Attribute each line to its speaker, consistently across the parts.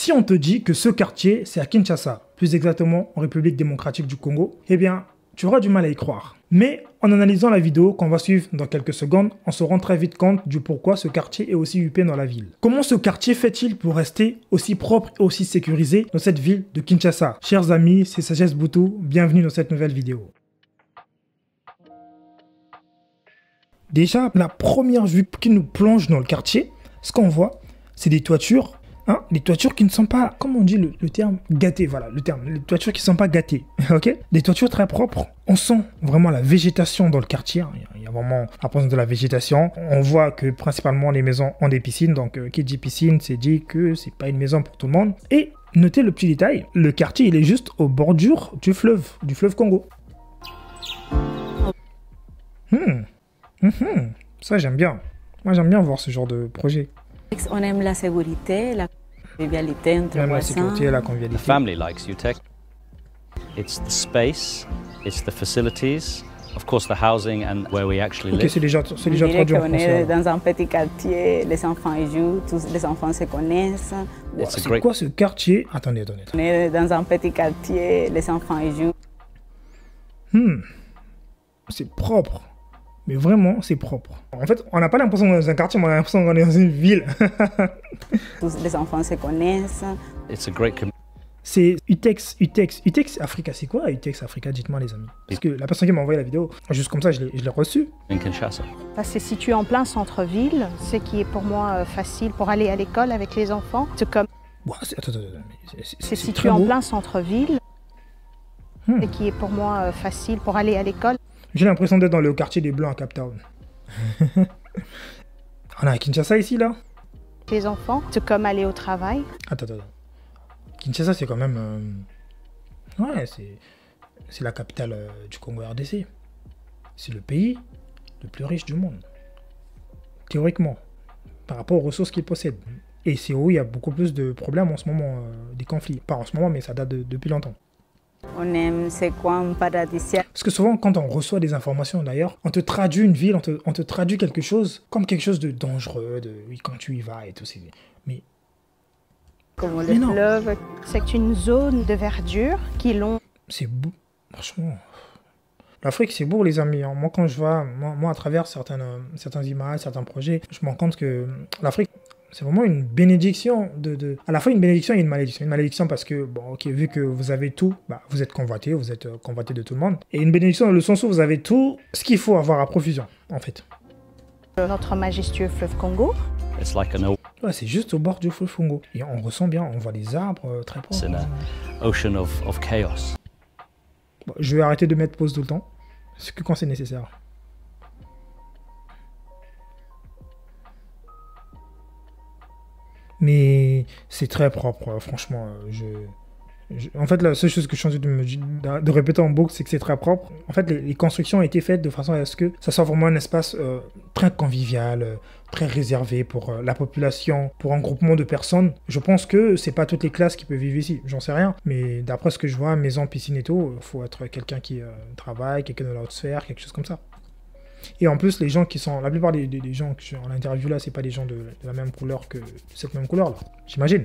Speaker 1: Si on te dit que ce quartier, c'est à Kinshasa, plus exactement en République démocratique du Congo, eh bien, tu auras du mal à y croire. Mais en analysant la vidéo qu'on va suivre dans quelques secondes, on se rend très vite compte du pourquoi ce quartier est aussi huppé dans la ville. Comment ce quartier fait-il pour rester aussi propre et aussi sécurisé dans cette ville de Kinshasa? Chers amis, c'est Sagesse Boutou, bienvenue dans cette nouvelle vidéo. Déjà, la première vue qui nous plonge dans le quartier, ce qu'on voit, c'est des toitures. Des toitures qui ne sont pas, comme on dit le terme, gâtées, voilà le terme, les toitures qui ne sont pas gâtées, ok? Des toitures très propres, on sent vraiment la végétation dans le quartier, il y a vraiment la présence de la végétation, on voit que principalement les maisons ont des piscines, donc qui dit piscine, c'est dit que c'est pas une maison pour tout le monde. Et notez le petit détail, le quartier il est juste au bordure du fleuve Congo. Ça j'aime bien, moi j'aime bien voir ce genre de projet.
Speaker 2: On aime la sécurité, la convivialité entre voisins.
Speaker 1: La sécurité et la convivialité.
Speaker 3: The family likes UTEC. It's the space, it's the facilities, of course the housing and where we actually live.
Speaker 1: Ok, c'est déjà traduit en
Speaker 2: français. On est dans un petit quartier, les enfants y jouent, tous les enfants se connaissent.
Speaker 1: Wow, c'est quoi ce quartier? Attendez.
Speaker 2: On est dans un petit quartier, les enfants y jouent.
Speaker 1: C'est propre. Mais vraiment, c'est propre. En fait, on n'a pas l'impression qu'on est dans un quartier, mais on a l'impression qu'on est dans une ville.
Speaker 2: Tous les enfants se connaissent.
Speaker 1: C'est UTEX Africa. C'est quoi UTEX Africa? Dites-moi les amis. Parce que la personne qui m'a envoyé la vidéo, juste comme ça, je l'ai reçue.
Speaker 4: Ça c'est situé en plein centre-ville, ce qui est pour moi facile pour aller à l'école avec les enfants. C'est situé en plein centre-ville, ce qui est pour moi facile pour aller à l'école.
Speaker 1: J'ai l'impression d'être dans le quartier des Blancs à Cape Town. On a à Kinshasa ici, là?
Speaker 4: Les enfants, c'est comme aller au travail.
Speaker 1: Attends. Kinshasa, c'est quand même... Ouais, c'est la capitale du Congo RDC. C'est le pays le plus riche du monde. Théoriquement. Par rapport aux ressources qu'il possède. Et c'est où il y a beaucoup plus de problèmes en ce moment, des conflits. Pas en ce moment, mais ça date depuis longtemps.
Speaker 2: On aime ces coins paradisiaques.
Speaker 1: Parce que souvent, quand on reçoit des informations d'ailleurs, on te traduit une ville, on te traduit quelque chose comme quelque chose de dangereux, quand tu y vas et tout. Mais
Speaker 4: comme le fleuve, c'est une zone de verdure qui longe.
Speaker 1: C'est beau, franchement. L'Afrique, c'est beau, les amis. Moi, quand je vois, moi à travers certaines images, certains projets, je me rends compte que l'Afrique, c'est vraiment une bénédiction à la fois une bénédiction et une malédiction. Une malédiction parce que, bon, ok, vu que vous avez tout, vous êtes convoité de tout le monde. Et une bénédiction dans le sens où vous avez tout ce qu'il faut avoir à profusion, en fait.
Speaker 4: Notre majestueux fleuve Congo.
Speaker 1: Ouais, c'est juste au bord du fleuve Congo. Et on ressent bien, on voit des arbres très proches.
Speaker 3: C'est un ocean of chaos.
Speaker 1: Bon, je vais arrêter de mettre pause tout le temps. C'est que quand c'est nécessaire. Mais c'est très propre, franchement. En fait, la seule chose que je suis en train de répéter en boucle, c'est que c'est très propre. En fait, les constructions ont été faites de façon à ce que ça soit vraiment un espace très convivial, très réservé pour la population, pour un groupement de personnes. Je pense que c'est pas toutes les classes qui peuvent vivre ici, j'en sais rien. Mais d'après ce que je vois, maison, piscine et tout, il faut être quelqu'un qui travaille, quelqu'un de la haute sphère, quelque chose comme ça. Et en plus, les gens qui sont... La plupart des gens que j'ai en interview là, c'est pas des gens de la même couleur que cette même couleur là, j'imagine.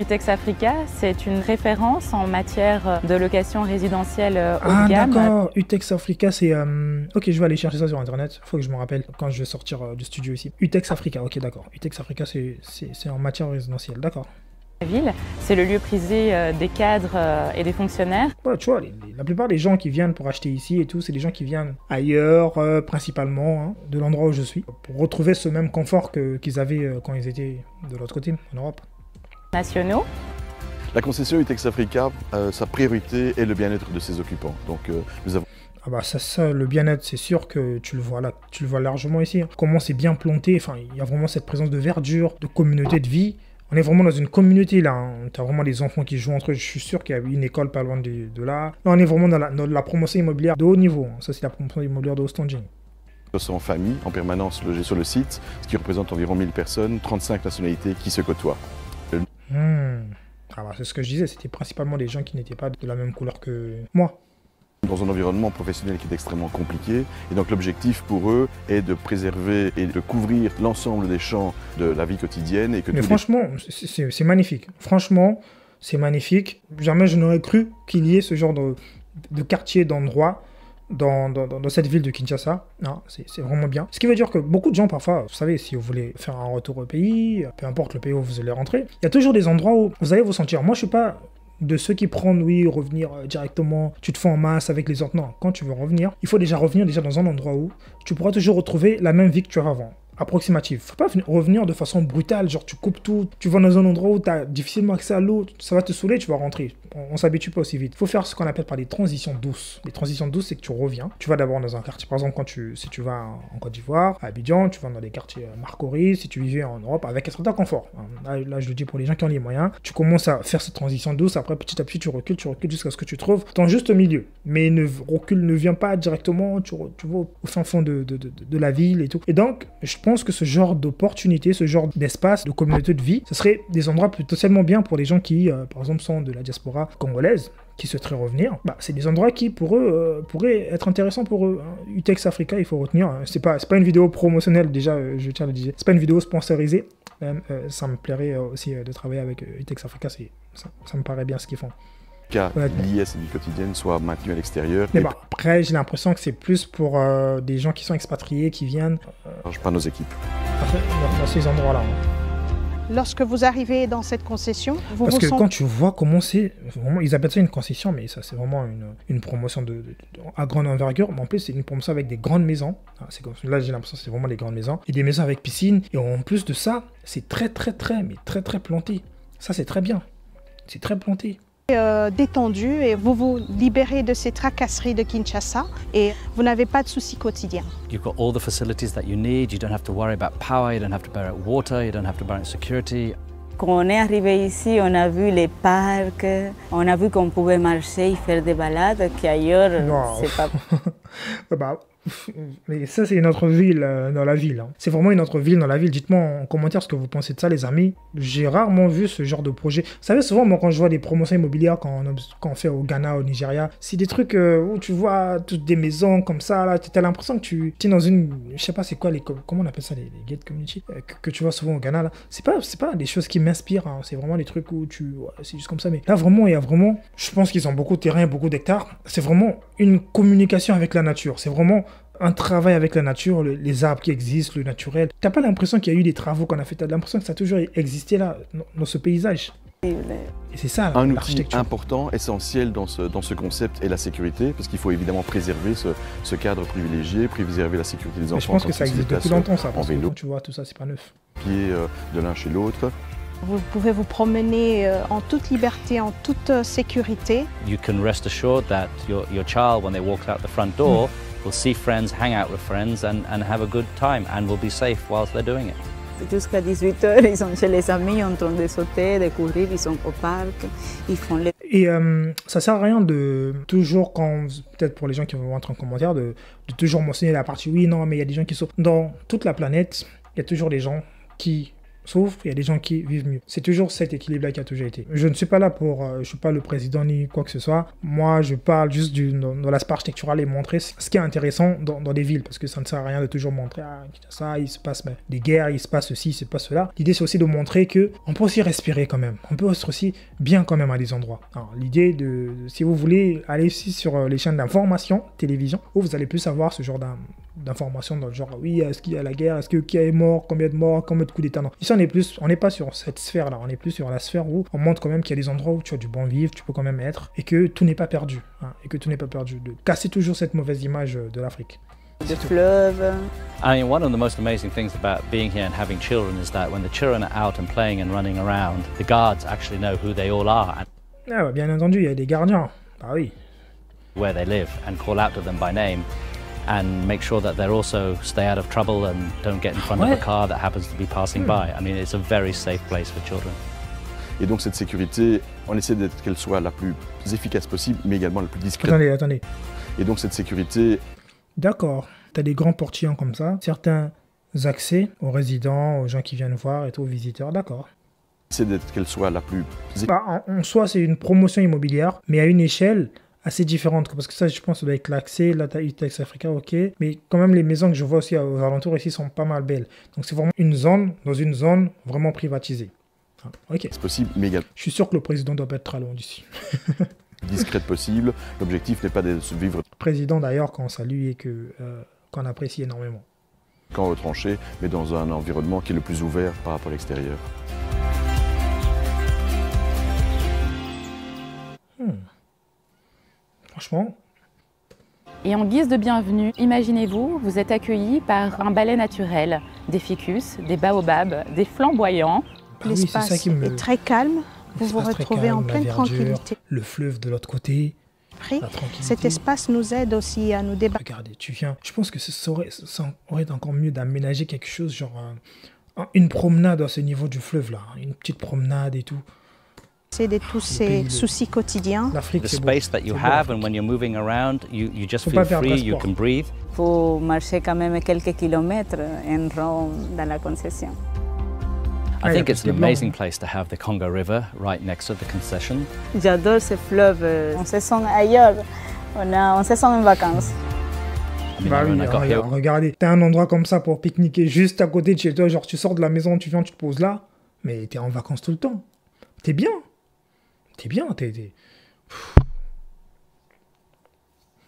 Speaker 5: UTEX Africa, c'est une référence en matière de location résidentielle haut de gamme.
Speaker 1: Ah d'accord, UTEX Africa c'est... Ok, je vais aller chercher ça sur internet, il faut que je me rappelle quand je vais sortir du studio ici. UTEX Africa, ok d'accord. UTEX Africa c'est en matière résidentielle, d'accord.
Speaker 5: Ville, c'est le lieu prisé des cadres et des fonctionnaires.
Speaker 1: Ouais, tu vois, la plupart des gens qui viennent pour acheter ici et tout, c'est des gens qui viennent ailleurs, principalement, de l'endroit où je suis, pour retrouver ce même confort qu'ils avaient quand ils étaient de l'autre côté, en Europe.
Speaker 5: Nationaux.
Speaker 6: La concession UTEX Africa, sa priorité est le bien-être de ses occupants. Donc, nous avons...
Speaker 1: Ah bah ça, le bien-être, c'est sûr que tu le vois là, tu le vois largement ici. Comment c'est bien planté, enfin, il y a vraiment cette présence de verdure, de communauté de vie. On est vraiment dans une communauté là, tu as vraiment des enfants qui jouent entre eux, je suis sûr qu'il y a une école pas loin de là. Là on est vraiment dans la promotion immobilière de haut niveau, ça c'est la promotion immobilière de haut standing.
Speaker 6: Nous sommes en famille, en permanence logés sur le site, ce qui représente environ 1000 personnes, 35 nationalités qui se côtoient.
Speaker 1: Ah bah, c'est ce que je disais, c'était principalement des gens qui n'étaient pas de la même couleur que moi.
Speaker 6: Dans un environnement professionnel qui est extrêmement compliqué. Et donc l'objectif pour eux est de préserver et de couvrir l'ensemble des champs de la vie quotidienne. Et que
Speaker 1: Mais franchement, c'est magnifique. Franchement, c'est magnifique. Jamais je n'aurais cru qu'il y ait ce genre de quartier, d'endroit dans cette ville de Kinshasa. C'est vraiment bien. Ce qui veut dire que beaucoup de gens, parfois, vous savez, si vous voulez faire un retour au pays, peu importe le pays où vous allez rentrer, il y a toujours des endroits où vous allez vous sentir. Moi, je suis pas de ceux qui prennent, revenir directement, tu te fais en masse avec les autres. Non, quand tu veux revenir, il faut déjà revenir dans un endroit où tu pourras toujours retrouver la même vie que tu avais avant. Approximative. Faut pas revenir de façon brutale, genre tu coupes tout, tu vas dans un endroit où tu as difficilement accès à l'eau, ça va te saouler, tu vas rentrer. On s'habitue pas aussi vite. Il faut faire ce qu'on appelle par des transitions douces. Les transitions douces, c'est que tu reviens. Tu vas d'abord dans un quartier, par exemple, si tu vas en Côte d'Ivoire, à Abidjan, tu vas dans des quartiers Marcory, si tu vivais en Europe, avec un certain confort. Là, je le dis pour les gens qui ont les moyens. Tu commences à faire cette transition douce, après petit à petit, tu recules jusqu'à ce que tu trouves ton juste milieu. Mais ne viens pas directement, tu vas au fin fond de la ville et tout. Et donc, je pense que ce genre d'opportunité, ce genre d'espace, de communauté de vie, ce serait des endroits potentiellement bien pour les gens qui, par exemple, sont de la diaspora congolaise, qui souhaiteraient revenir. C'est des endroits qui, pour eux, pourraient être intéressants pour eux. UTEX Africa, il faut retenir. C'est pas une vidéo promotionnelle, déjà, je tiens à le dire. C'est pas une vidéo sponsorisée. Ça me plairait aussi de travailler avec UTEX Africa. Ça me paraît bien ce qu'ils font.
Speaker 6: Liés à cette vie quotidienne soit maintenu à l'extérieur.
Speaker 1: Mais après, j'ai l'impression que c'est plus pour des gens qui sont expatriés, qui viennent.
Speaker 6: Je parle nos équipes.
Speaker 1: Dans ces endroits-là.
Speaker 4: Lorsque vous arrivez dans cette concession,
Speaker 1: Parce que quand tu vois comment c'est, vraiment, ils appellent ça une concession, mais ça c'est vraiment une promotion à grande envergure. Mais en plus, c'est une promotion avec des grandes maisons. Là, j'ai l'impression que c'est vraiment des grandes maisons. Et des maisons avec piscine. Et en plus de ça, c'est très planté. Ça, c'est très bien. C'est très planté.
Speaker 4: Détendu et vous vous libérez de ces tracasseries de Kinshasa et vous n'avez pas de soucis quotidiens.
Speaker 3: You've got all the facilities that you need. You don't have to worry about power. You don't have to worry about water. You don't have to worry about security.
Speaker 2: Quand on est arrivé ici, on a vu les parcs, on a vu qu'on pouvait marcher et faire des balades qu'ailleurs, c'est pas...
Speaker 1: Mais ça, c'est une autre ville dans la ville. C'est vraiment une autre ville dans la ville. Dites-moi en commentaire ce que vous pensez de ça, les amis. J'ai rarement vu ce genre de projet. Vous savez, souvent, moi, quand je vois des promotions immobilières, quand on fait au Ghana, au Nigeria, c'est des trucs où tu vois toutes des maisons comme ça. Là, tu as l'impression que tu es dans une... Je sais pas c'est quoi, comment on appelle ça, les gated community que tu vois souvent au Ghana. C'est pas des choses qui m'inspirent. C'est vraiment des trucs où c'est juste comme ça. Mais là, vraiment, il y a vraiment... Je pense qu'ils ont beaucoup de terrain, beaucoup d'hectares. C'est vraiment une communication avec la nature. C'est vraiment un travail avec la nature, les arbres qui existent, le naturel. T'as pas l'impression qu'il y a eu des travaux qu'on a fait, t'as l'impression que ça a toujours existé là, dans ce paysage. Et c'est ça,
Speaker 6: un outil important, essentiel dans ce concept est la sécurité, parce qu'il faut évidemment préserver ce cadre privilégié, préserver la sécurité des enfants.
Speaker 1: Mais je pense que ça existe depuis longtemps, ça, parce que quand tu vois tout ça, c'est pas neuf.
Speaker 6: Pied de l'un chez l'autre.
Speaker 4: Vous pouvez vous promener en toute liberté, en toute sécurité.
Speaker 3: You can rest assured that your child, when they walk out the front door, will see friends, hang out with friends and have a good time and will be safe whilst they're doing it.
Speaker 2: Jusqu'à 18h, ils sont chez les amis en train de sauter, de courir, ils sont au parc, ils font les...
Speaker 1: Et ça sert à rien de toujours, peut-être pour les gens qui vont rentrer en commentaire, de toujours mentionner la partie oui, non, mais il y a des gens qui souffrent. Dans toute la planète, il y a toujours des gens qui souffrent, il y a des gens qui vivent mieux. C'est toujours cet équilibre-là qui a toujours été. Je ne suis pas là je suis pas le président ni quoi que ce soit. Moi, je parle juste dans l'aspect architectural et montrer ce qui est intéressant dans des villes, parce que ça ne sert à rien de toujours montrer ça, il se passe des guerres, il se passe ceci, il se passe cela. L'idée, c'est aussi de montrer que on peut aussi respirer quand même. On peut être aussi bien quand même à des endroits. L'idée si vous voulez aller aussi sur les chaînes d'information, télévision, où vous allez plus avoir ce genre d'informations dans le genre, oui, est-ce qu'il y a la guerre, est-ce que qui est mort, combien de morts, combien de coups d'état. Non. Ici, on n'est pas sur cette sphère-là, on est plus sur la sphère où on montre quand même qu'il y a des endroits où tu as du bon vivre, tu peux quand même être, et que tout n'est pas perdu. De casser toujours cette mauvaise image de l'Afrique.
Speaker 2: De fleuves.
Speaker 3: I mean, one of the most amazing things about being here and having children is that when the children are out and playing and running around, the guards actually know who they all are.
Speaker 1: Bien entendu, il y a des gardiens. Oui.
Speaker 3: Where they live and call out to them by name. And make sure that they're also stay out of trouble and don't get in front of a car that happens to be passing by. I mean, it's a very safe place for children.
Speaker 6: Et donc cette sécurité, on essaie qu'elle soit la plus efficace possible, mais également la plus discrète.
Speaker 1: Attendez.
Speaker 6: Et donc cette sécurité...
Speaker 1: D'accord, t'as des grands portillons comme ça, certains accès aux résidents, aux gens qui viennent voir et aux visiteurs, d'accord.
Speaker 6: C'est qu'elle soit la plus...
Speaker 1: En soi, c'est une promotion immobilière, mais à une échelle assez différentes. Parce que ça, je pense, ça doit être l'accès, là, tu as Utex Africa, ok. Mais quand même, les maisons que je vois aussi aux alentours ici sont pas mal belles. Donc c'est vraiment une zone, dans une zone vraiment privatisée. Ok.
Speaker 6: C'est possible, mais également.
Speaker 1: Je suis sûr que le président doit pas être très loin d'ici.
Speaker 6: Discrète possible. L'objectif n'est pas de vivre.
Speaker 1: Le président, d'ailleurs, qu'on salue et qu'on apprécie énormément.
Speaker 6: Camp retranché, mais dans un environnement qui est le plus ouvert par rapport à l'extérieur.
Speaker 1: Franchement.
Speaker 5: Et en guise de bienvenue, imaginez-vous, vous êtes accueillis par un ballet naturel, des ficus, des baobabs, des flamboyants.
Speaker 4: L'espace est très calme, vous vous retrouvez en pleine tranquillité.
Speaker 1: Le fleuve de l'autre côté, la tranquillité.
Speaker 4: Cet espace nous aide aussi à nous débattre.
Speaker 1: Regardez, tu viens. Je pense que ça aurait été encore mieux d'aménager quelque chose, genre une promenade à ce niveau du fleuve là, une petite promenade et tout.
Speaker 4: C'est de tous ces soucis quotidiens.
Speaker 3: The space that you have, and when you're moving around, you just feel free, you can breathe.
Speaker 2: Il faut marcher quand même quelques kilomètres en rond dans la concession.
Speaker 3: I think it's an amazing place to have the Congo River right next to the concession.
Speaker 2: J'adore ce fleuve. On se sent ailleurs. On se sent en vacances.
Speaker 1: Bah oui, regardez, t'as un endroit comme ça pour pique-niquer juste à côté de chez toi. Genre, tu sors de la maison, tu viens, tu te poses là. Mais t'es en vacances tout le temps. T'es bien. T'es bien,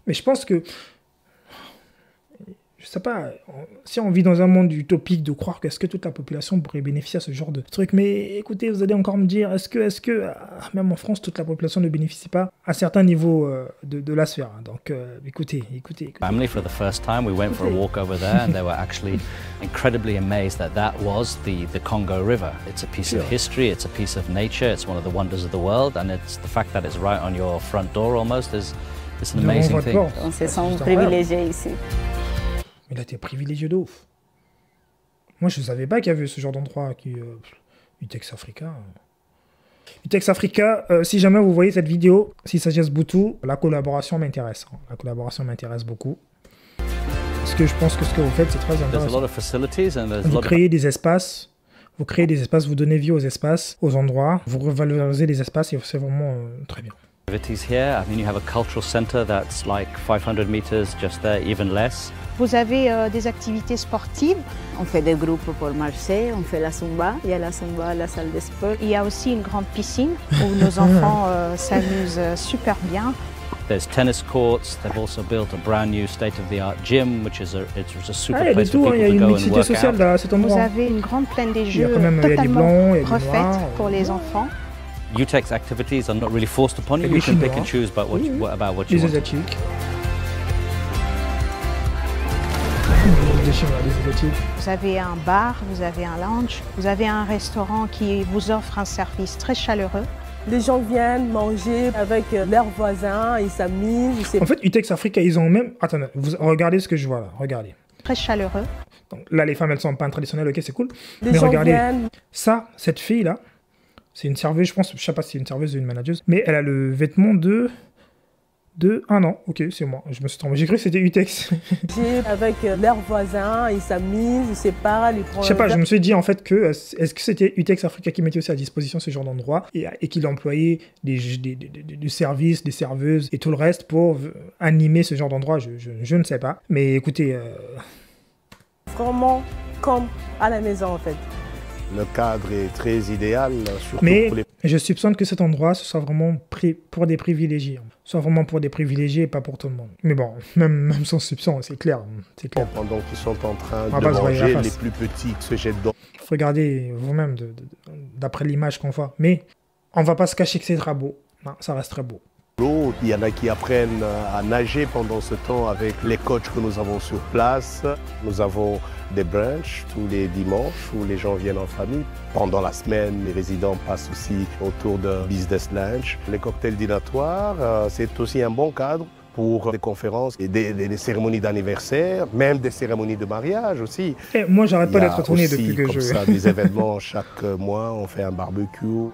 Speaker 1: Mais je pense que... Je sais pas, si on vit dans un monde utopique de croire qu'est-ce que toute la population pourrait bénéficier à ce genre de truc, mais écoutez, vous allez encore me dire, est-ce que même en France, toute la population ne bénéficie pas à certains niveaux de la sphère. Donc, écoutez.
Speaker 3: Family, for the first time, we went for a walk over there, and they were actually incredibly amazed that was the Congo River. It's a piece of history, it's a piece of nature, it's one of the wonders of the world, and it's the fact that it's right on your front door almost is an amazing thing.
Speaker 2: On se sent privilégié ici.
Speaker 1: Mais là, t'es privilégié de ouf. Moi, je savais pas qu'il y avait ce genre d'endroit qui... Utex Africa. Utex Africa, si jamais vous voyez cette vidéo, s'il s'agit de Boutou, la collaboration m'intéresse. La collaboration m'intéresse beaucoup. Parce que je pense que ce que vous faites, c'est très intéressant. Vous créez des espaces, vous donnez vie aux espaces, aux endroits, vous revalorisez les espaces et c'est vraiment très bien.
Speaker 3: Here, I mean, you have a cultural center that's like 500 meters just there, even less.
Speaker 4: Vous avez des activités sportives.
Speaker 2: On fait des groupes pour marcher, on fait la Zumba. Il y a la Zumba, la salle de sport.
Speaker 4: Il y a aussi une grande piscine où nos enfants s'amusent super bien.
Speaker 3: There's tennis courts. They've also built a brand new state-of-the-art gym, which is a super place for people to go and work out.
Speaker 1: Là, cet endroit.
Speaker 4: Vous avez une grande plaine des jeux totalement refaite pour les enfants.
Speaker 3: Utex activities are not really forced upon you. You can pick and choose about what you want.
Speaker 4: Vous avez un bar, vous avez un lounge, vous avez un restaurant qui vous offre un service très chaleureux.
Speaker 7: Les gens viennent manger avec leurs voisins, ils s'amusent.
Speaker 1: En fait, Utex Africa, ils ont même... Attendez, regardez ce que je vois là, regardez.
Speaker 4: Très chaleureux.
Speaker 1: Donc, là, les femmes, elles sont pas traditionnelles, ok, c'est cool. Mais regardez, ça, cette fille-là, c'est une serveuse, je sais pas si c'est une serveuse ou une manageuse, mais elle a le vêtement de... Ah non, ok, c'est moi, je me suis trompé. J'ai cru que c'était Utex.
Speaker 7: Avec leurs voisins, ils s'amusent, ils se parlent, ils prennent...
Speaker 1: Je sais pas, je me suis dit en fait que, est-ce que c'était Utex Africa qui mettait aussi à disposition ce genre d'endroit et qu'il employait du service, des serveuses et tout le reste pour animer ce genre d'endroit, je ne sais pas. Mais écoutez...
Speaker 7: Vraiment comme à la maison en fait.
Speaker 8: Le cadre est très idéal, surtout
Speaker 1: mais
Speaker 8: pour les...
Speaker 1: je soupçonne que cet endroit, ce soit vraiment pour des privilégiés. Soit vraiment pour des privilégiés et pas pour tout le monde. Mais bon, même sans soupçon, c'est clair.
Speaker 8: Pendant qu'ils sont en train de manger, les plus petits se jettent dans...
Speaker 1: Regardez vous-même, d'après l'image qu'on voit. Mais on va pas se cacher que c'est très beau. Non, ça reste très beau.
Speaker 8: Il y en a qui apprennent à nager pendant ce temps avec les coachs que nous avons sur place. Nous avons des brunchs tous les dimanches où les gens viennent en famille. Pendant la semaine, les résidents passent aussi autour de business lunch. Les cocktails dînatoires, c'est aussi un bon cadre pour des conférences et des cérémonies d'anniversaire, même des cérémonies de mariage aussi.
Speaker 1: Et moi, j'arrête pas d'être retourné depuis que
Speaker 8: je... Il y a aussi des événements chaque mois, on fait un barbecue.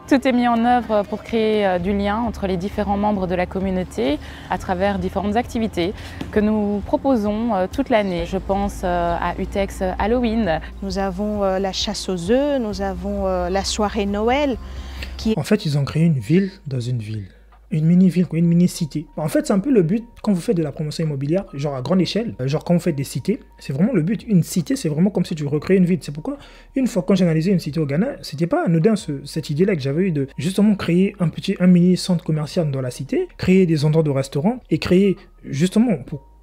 Speaker 5: Tout est mis en œuvre pour créer du lien entre les différents membres de la communauté à travers différentes activités que nous proposons toute l'année. Je pense à Utex Halloween.
Speaker 4: Nous avons la chasse aux œufs, nous avons la soirée Noël.
Speaker 1: En fait, ils ont créé une ville dans une ville. une mini-ville, une mini-cité. En fait, c'est un peu le but quand vous faites de la promotion immobilière, genre à grande échelle, genre quand vous faites des cités, c'est vraiment le but. Une cité, c'est vraiment comme si tu recréais une ville. C'est pourquoi, une fois quand j'ai analysé une cité au Ghana, c'était pas anodin cette idée-là que j'avais eu de justement créer un mini centre commercial dans la cité, créer des endroits de restaurants et créer justement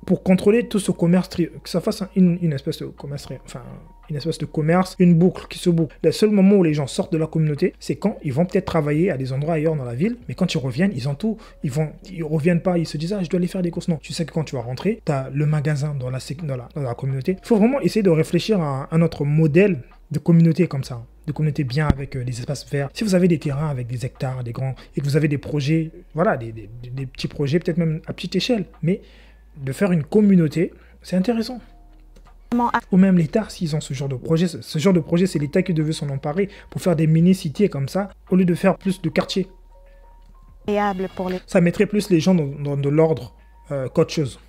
Speaker 1: pour contrôler tout ce commerce, que ça fasse une espèce de commerce, enfin une espèce de commerce, une boucle qui se boucle. Le seul moment où les gens sortent de la communauté, c'est quand ils vont peut-être travailler à des endroits ailleurs dans la ville, mais quand ils reviennent, ils ont tout. Ils reviennent pas, ils se disent, ah, je dois aller faire des courses. Non, tu sais que quand tu vas rentrer, tu as le magasin dans la communauté. Il faut vraiment essayer de réfléchir à un autre modèle de communauté comme ça, de communauté bien avec des espaces verts. Si vous avez des terrains avec des hectares, des grands, et que vous avez des projets, voilà, des petits projets, peut-être même à petite échelle, mais de faire une communauté, c'est intéressant. Ou même l'État, s'ils ont ce genre de projet. Ce genre de projet, c'est l'État qui devait s'en emparer pour faire des mini-cités comme ça, au lieu de faire plus de quartiers. Ça mettrait plus les gens dans de l'ordre qu'autre chose.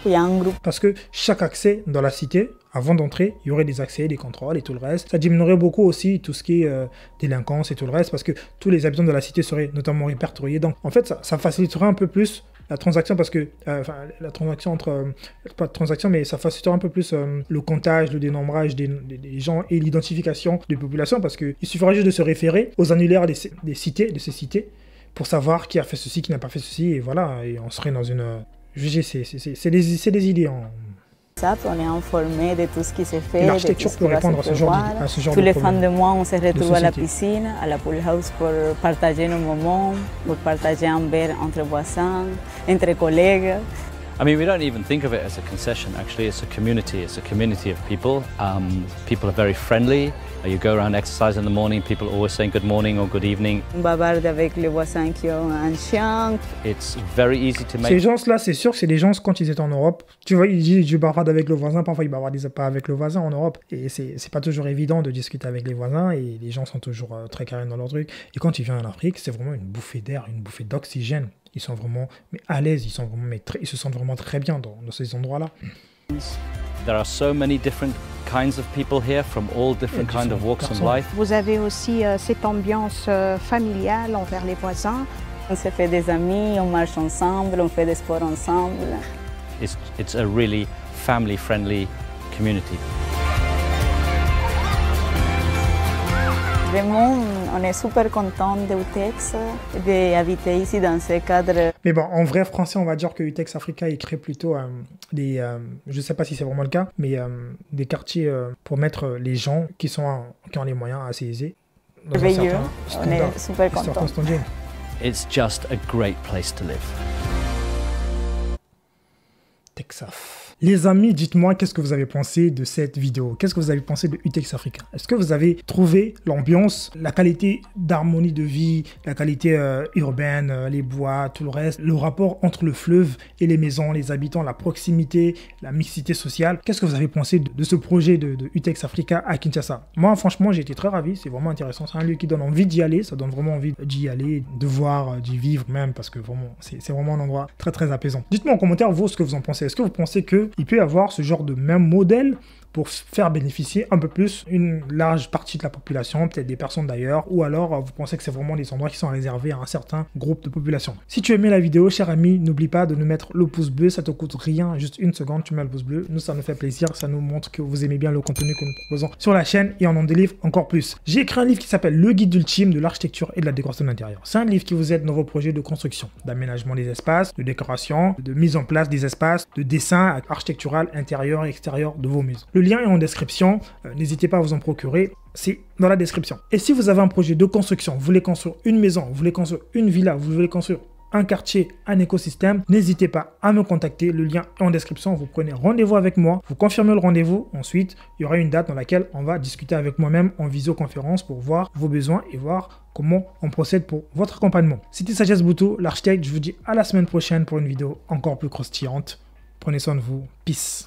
Speaker 2: Il y a un groupe.
Speaker 1: Parce que chaque accès dans la cité, avant d'entrer, il y aurait des accès, des contrôles et tout le reste. Ça diminuerait beaucoup aussi tout ce qui est délinquance et tout le reste, parce que tous les habitants de la cité seraient notamment répertoriés. Donc, en fait, ça faciliterait un peu plus la transaction, parce que, la transaction pas de transaction, mais ça faciliterait un peu plus le comptage, le dénombrage des gens et l'identification des populations, parce qu'il suffirait juste de se référer aux annulaires de ces cités, pour savoir qui a fait ceci, qui n'a pas fait ceci, et voilà, et on serait dans une... c'est des idées.
Speaker 2: On est informé de tout ce qui s'est fait.
Speaker 1: L'architecture peut répondre à ce genre de problème.
Speaker 2: Tous les fins de mois, on se retrouve à la piscine, à la pool house pour partager nos moments, pour partager un verre entre voisins, entre collègues.
Speaker 3: I mean, we don't even think of it as a concession. Actually, it's a community. It's a community of people. People are very friendly. You go around exercise in the morning, people are always saying good morning or good evening.
Speaker 2: On bavarde avec les voisins qui ont un chien.
Speaker 3: It's very easy to make...
Speaker 1: Ces gens-là, c'est sûr que c'est des gens, quand ils étaient en Europe, tu vois, ils disent je bavarde avec le voisin, parfois ils bavardent pas avec le voisin en Europe. Et c'est pas toujours évident de discuter avec les voisins, et les gens sont toujours très carrés dans leur truc. Et quand ils viennent en Afrique, c'est vraiment une bouffée d'air, une bouffée d'oxygène. Ils sont vraiment à l'aise, ils se sentent vraiment très bien dans ces endroits-là.
Speaker 3: There are so many different kinds of people here from all different kinds of walks in life.
Speaker 4: Vous avez aussi cette ambiance familiale envers les voisins.
Speaker 2: On se fait des amis, on marche ensemble, on fait des sports ensemble.
Speaker 3: It's a really family-friendly community.
Speaker 2: Vraiment, on est super content d'UTEX, d'habiter ici dans ce cadre.
Speaker 1: Mais bon, en vrai français, on va dire que UTEX Africa, il crée plutôt je ne sais pas si c'est vraiment le cas, mais des quartiers pour mettre les gens qui ont les moyens assez aisés.
Speaker 2: Merveilleux, on est super content.
Speaker 3: It's just a great place to live.
Speaker 1: Texaf. Les amis, dites-moi qu'est-ce que vous avez pensé de cette vidéo. Qu'est-ce que vous avez pensé de UTEX Africa? Est-ce que vous avez trouvé l'ambiance, la qualité d'harmonie de vie, la qualité urbaine, les bois, tout le reste, le rapport entre le fleuve et les maisons, les habitants, la proximité, la mixité sociale? Qu'est-ce que vous avez pensé de ce projet de UTEX Africa à Kinshasa? Moi, franchement, j'ai été très ravi. C'est vraiment intéressant. C'est un lieu qui donne envie d'y aller. Ça donne vraiment envie d'y aller, de voir, d'y vivre même, parce que vraiment, c'est vraiment un endroit très, très apaisant. Dites-moi en commentaire, vous, ce que vous en pensez. Est-ce que vous pensez qu'il peut y avoir ce genre de même modèle pour faire bénéficier un peu plus une large partie de la population, peut-être des personnes d'ailleurs, ou alors vous pensez que c'est vraiment des endroits qui sont réservés à un certain groupe de population. Si tu as aimé la vidéo, cher ami, n'oublie pas de nous mettre le pouce bleu, ça te coûte rien, juste une seconde, tu mets le pouce bleu, nous ça nous fait plaisir, ça nous montre que vous aimez bien le contenu que nous proposons sur la chaîne et on en délivre encore plus. J'ai écrit un livre qui s'appelle Le Guide ultime de l'architecture et de la décoration d'intérieur. C'est un livre qui vous aide dans vos projets de construction, d'aménagement des espaces, de décoration, de mise en place des espaces, de dessin architectural intérieur et extérieur de vos maisons. Le lien est en description, n'hésitez pas à vous en procurer, c'est dans la description. Et si vous avez un projet de construction, vous voulez construire une maison, vous voulez construire une villa, vous voulez construire un quartier, un écosystème, n'hésitez pas à me contacter, le lien est en description, vous prenez rendez-vous avec moi, vous confirmez le rendez-vous, ensuite il y aura une date dans laquelle on va discuter avec moi-même en visioconférence pour voir vos besoins et voir comment on procède pour votre accompagnement. C'était Sagesse Boutou, l'architecte, je vous dis à la semaine prochaine pour une vidéo encore plus croustillante. Prenez soin de vous, peace.